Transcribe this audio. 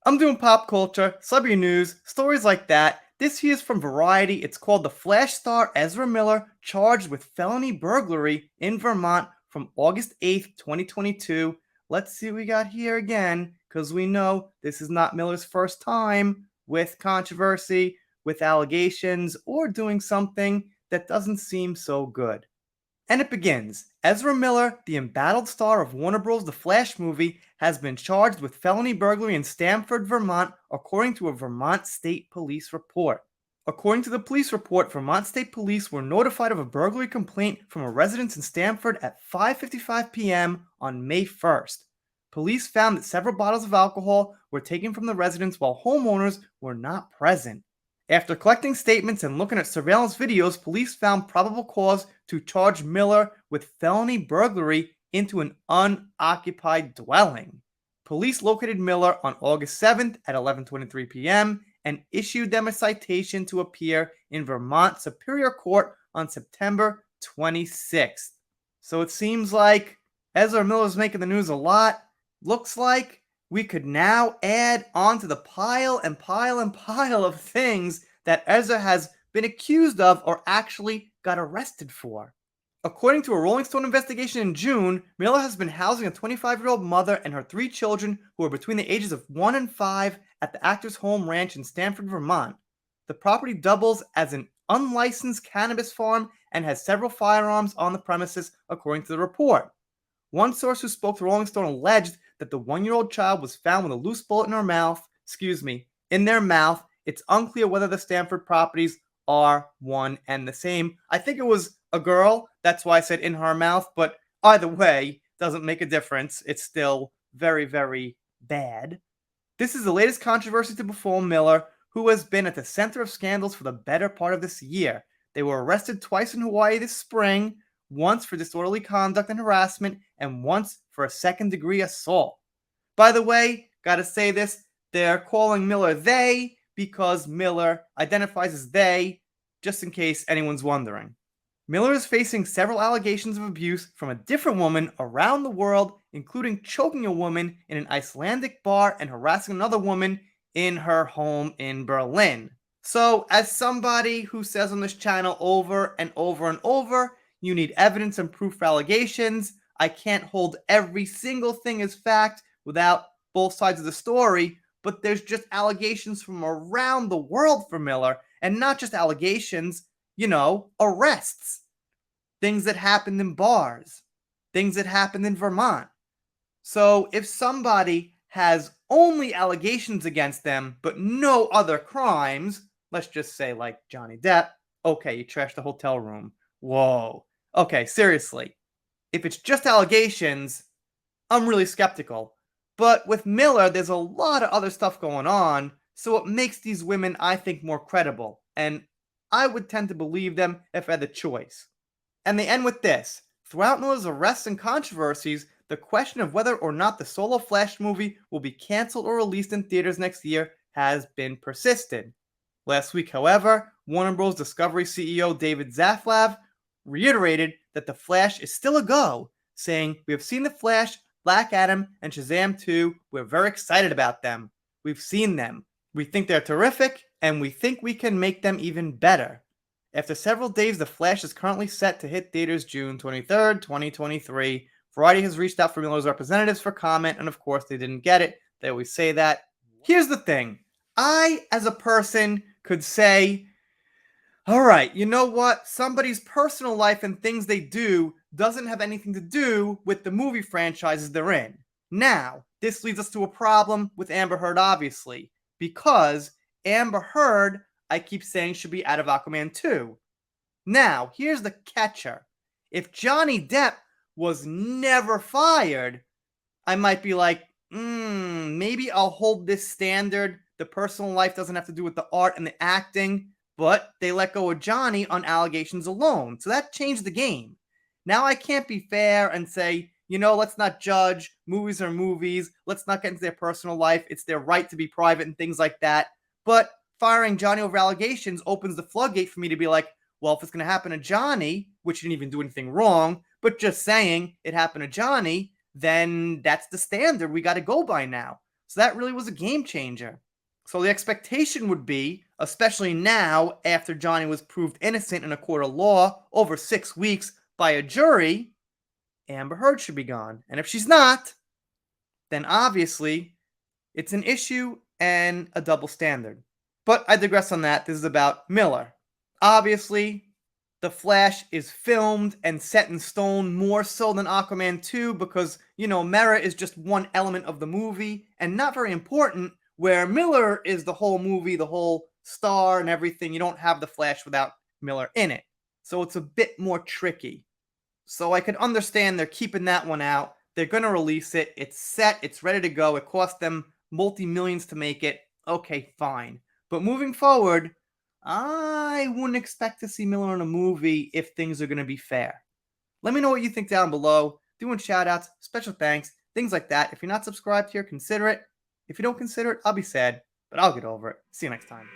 I'm doing pop culture, celebrity news, stories like that. This here's from Variety. It's called The Flash star Ezra Miller charged with felony burglary in Vermont from August 8th, 2022. Let's see what we got here again, because we know this is not Miller's first time with controversy, with allegations, or doing something that doesn't seem so good. And it begins. Ezra Miller, the embattled star of Warner Bros. The Flash movie, has been charged with felony burglary in Stamford, Vermont, according to a Vermont State Police report. According to the police report, Vermont State Police were notified of a burglary complaint from a residence in Stamford at 5:55 p.m. on May 1st. Police found that several bottles of alcohol were taken from the residence while homeowners were not present. After collecting statements and looking at surveillance videos, police found probable cause to charge Miller with felony burglary into an unoccupied dwelling. Police located Miller on August 7th at 11:23 p.m. and issued them a citation to appear in Vermont Superior Court on September 26th. So it seems like Ezra Miller's making the news a lot. Looks like we could now add onto the pile and pile and pile of things that Ezra has been accused of or actually got arrested for. According to a Rolling Stone investigation in June, Miller has been housing a 25-year-old mother and her 3 children who are between the ages of 1 and 5 at the actor's home ranch in Stamford, Vermont. The property doubles as an unlicensed cannabis farm and has several firearms on the premises, according to the report. One source who spoke to Rolling Stone alleged that the 1-year-old child was found with a loose bullet in their mouth. It's unclear whether the Stamford properties are one and the same. I think it was a girl, that's why I said in her mouth, but either way, doesn't make a difference. It's still very, very bad. This is the latest controversy to befall Miller, who has been at the center of scandals for the better part of this year. They were arrested twice in Hawaii this spring, once for disorderly conduct and harassment, and once for a second-degree assault. By the way, gotta say this, they're calling Miller they because Miller identifies as they, just in case anyone's wondering. Miller is facing several allegations of abuse from a different woman around the world, including choking a woman in an Icelandic bar and harassing another woman in her home in Berlin. So, as somebody who says on this channel over and over and over, you need evidence and proof for allegations, I can't hold every single thing as fact without both sides of the story, but there's just allegations from around the world for Miller, and not just allegations, arrests. Things that happened in bars. Things that happened in Vermont. So if somebody has only allegations against them, but no other crimes, let's just say like Johnny Depp, okay, you trashed the hotel room. Whoa. Okay, seriously. If it's just allegations, I'm really skeptical. But with Miller, there's a lot of other stuff going on, so it makes these women, I think, more credible. And I would tend to believe them if I had the choice. And they end with this. Throughout Miller's arrests and controversies, the question of whether or not the solo Flash movie will be canceled or released in theaters next year has been persistent. Last week, however, Warner Bros. Discovery CEO David Zaslav reiterated that The Flash is still a go, saying, "We have seen The Flash, Black Adam, and Shazam 2. We're very excited about them. We've seen them. We think they're terrific, and we think we can make them even better." After several days, The Flash is currently set to hit theaters June 23rd, 2023. Variety has reached out for Miller's representatives for comment, and of course they didn't get it. They always say that. Here's the thing. I, as a person, could say, alright, you know what? Somebody's personal life and things they do doesn't have anything to do with the movie franchises they're in. Now, this leads us to a problem with Amber Heard, obviously, because Amber Heard, I keep saying, should be out of Aquaman 2. Now, here's the catcher. If Johnny Depp was never fired, I might be like, maybe I'll hold this standard. The personal life doesn't have to do with the art and the acting, but they let go of Johnny on allegations alone. So that changed the game. Now I can't be fair and say, let's not judge. Movies are movies. Let's not get into their personal life. It's their right to be private and things like that. But firing Johnny over allegations opens the floodgate for me to be like, well, if it's going to happen to Johnny, which didn't even do anything wrong, but just saying it happened to Johnny, then that's the standard we got to go by now. So that really was a game changer. So the expectation would be, especially now after Johnny was proved innocent in a court of law over 6 weeks by a jury, Amber Heard should be gone. And if she's not, then obviously it's an issue and a double standard. But I digress on that. This is about Miller. Obviously, The Flash is filmed and set in stone more so than Aquaman 2 because, Mera is just one element of the movie and not very important, where Miller is the whole movie, the whole star and everything. You don't have The Flash without Miller in it. So it's a bit more tricky. So I could understand they're keeping that one out. They're going to release it. It's set. It's ready to go. It cost them multi-millions to make it. Okay, fine. But moving forward, I wouldn't expect to see Miller in a movie if things are going to be fair. Let me know what you think down below. Doing shoutouts, special thanks, things like that. If you're not subscribed here, consider it. If you don't consider it, I'll be sad, but I'll get over it. See you next time.